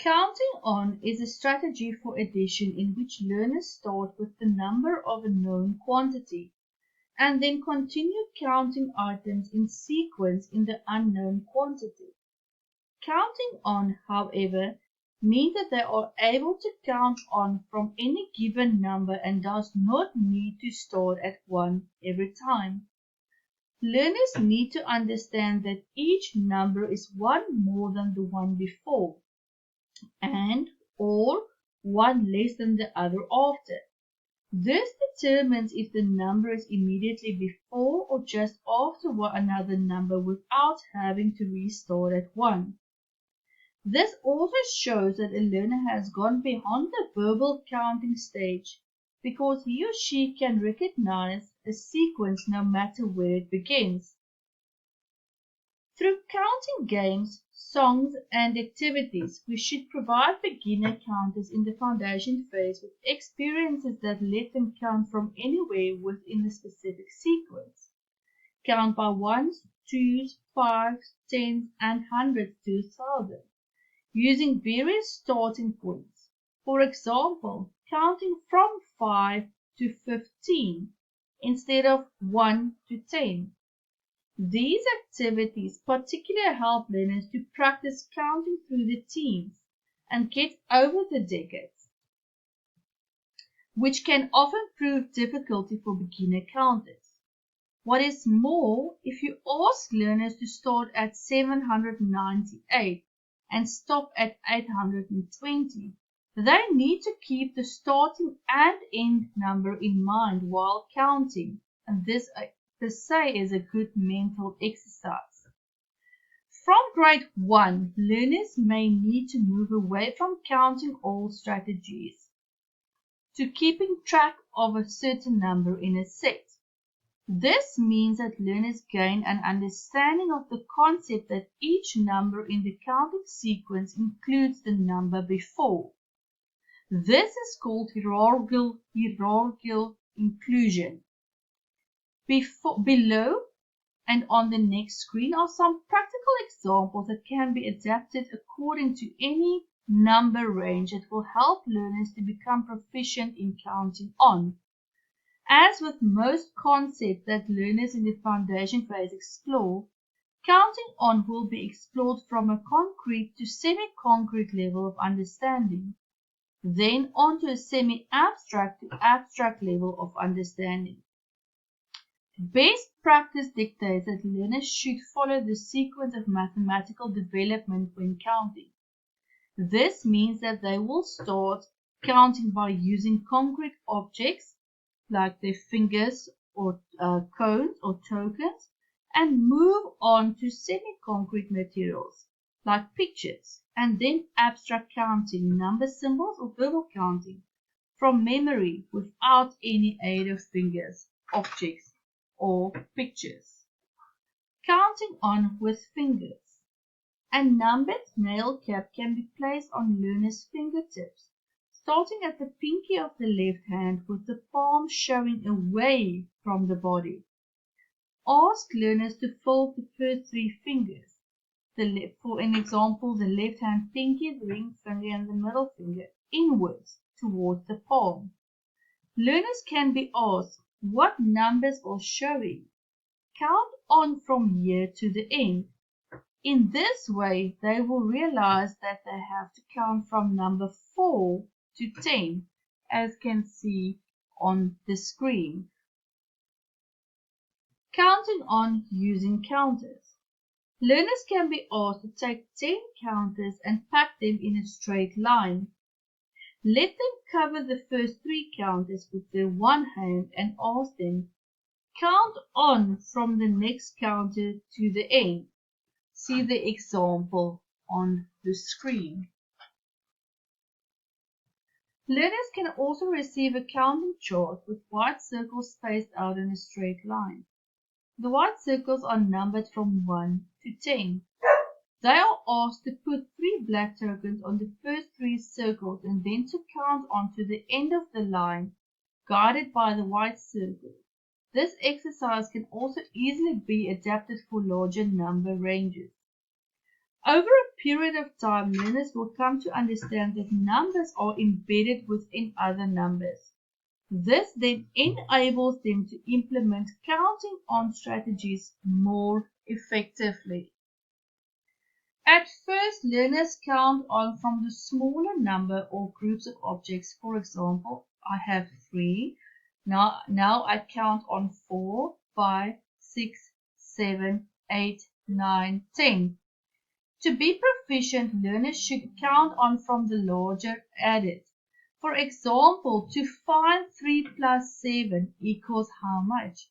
Counting on is a strategy for addition in which learners start with the number of a known quantity and then continue counting items in sequence in the unknown quantity. Counting on, however, means that they are able to count on from any given number and does not need to start at 1 every time. Learners need to understand that each number is one more than the one before, and or one less than the other after. This determines if the number is immediately before or just after another number without having to restart at 1. This also shows that a learner has gone beyond the verbal counting stage because he or she can recognize a sequence no matter where it begins. Through counting games, songs, and activities, we should provide beginner counters in the foundation phase with experiences that let them count from anywhere within a specific sequence. Count by ones, twos, fives, tens, and hundreds to 1,000, using various starting points. For example, counting from 5 to 15 instead of 1 to 10. These activities particularly help learners to practice counting through the teens and get over the decades, which can often prove difficulty for beginner counters. What is more, if you ask learners to start at 798 and stop at 820, they need to keep the starting and end number in mind while counting, and this per se is a good mental exercise. From grade 1, learners may need to move away from counting all strategies to keeping track of a certain number in a set. This means that learners gain an understanding of the concept that each number in the counting sequence includes the number before. This is called hierarchical inclusion. Below and on the next screen are some practical examples that can be adapted according to any number range that will help learners to become proficient in counting on. As with most concepts that learners in the foundation phase explore, counting on will be explored from a concrete to semi-concrete level of understanding, then onto a semi-abstract to abstract level of understanding. Best practice dictates that learners should follow the sequence of mathematical development when counting. This means that they will start counting by using concrete objects like their fingers or cones or tokens, and move on to semi-concrete materials like pictures, and then abstract counting, number symbols or verbal counting from memory without any aid of fingers, objects, or pictures. Counting on with fingers. A numbered nail cap can be placed on learners' fingertips, starting at the pinky of the left hand with the palm showing away from the body. Ask learners to fold the first 3 fingers. For an example, the left hand pinky, the ring finger, and the middle finger inwards towards the palm. Learners can be asked what numbers are showing. Count on from here to the end. In this way, they will realize that they have to count from number 4 to 10, as can see on the screen. Counting on using counters. Learners can be asked to take 10 counters and pack them in a straight line. Let them cover the first 3 counters with their one hand and ask them, count on from the next counter to the end. See the example on the screen. Learners can also receive a counting chart with white circles spaced out in a straight line. The white circles are numbered from 1 to 10. They are asked to put 3 black tokens on the first 3 circles and then to count on to the end of the line, guided by the white circle. This exercise can also easily be adapted for larger number ranges. Over a period of time, learners will come to understand that numbers are embedded within other numbers. This then enables them to implement counting on strategies more effectively. At first, learners count on from the smaller number or groups of objects. For example, I have 3. Now I count on 4, 5, 6, 7, 8, 9, 10. To be proficient, learners should count on from the larger added. For example, to find 3 plus 7 equals how much?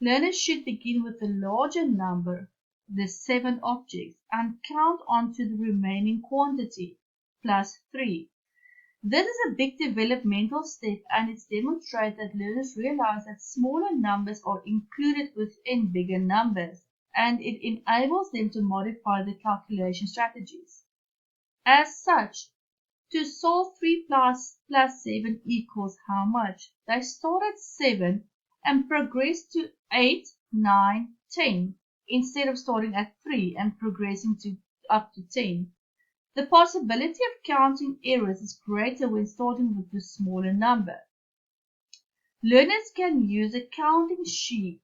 Learners should begin with the larger number, the 7 objects, and count on to the remaining quantity, plus 3. This is a big developmental step, and it demonstrates that learners realize that smaller numbers are included within bigger numbers, and it enables them to modify the calculation strategies. As such, to solve 3 plus 7 equals how much? They start at 7 and progress to 8, 9, 10, instead of starting at 3 and progressing up to 10. The possibility of counting errors is greater when starting with the smaller number. Learners can use a counting sheet,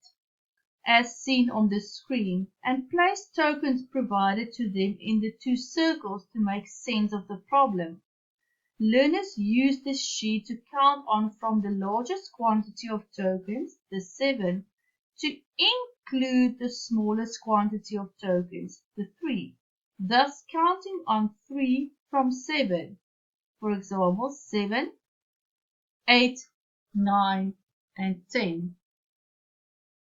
as seen on the screen, and place tokens provided to them in the 2 circles to make sense of the problem. Learners use this sheet to count on from the largest quantity of tokens, the 7, to include the smallest quantity of tokens, the 3, thus counting on 3 from 7. For example, 7, 8, 9, and 10.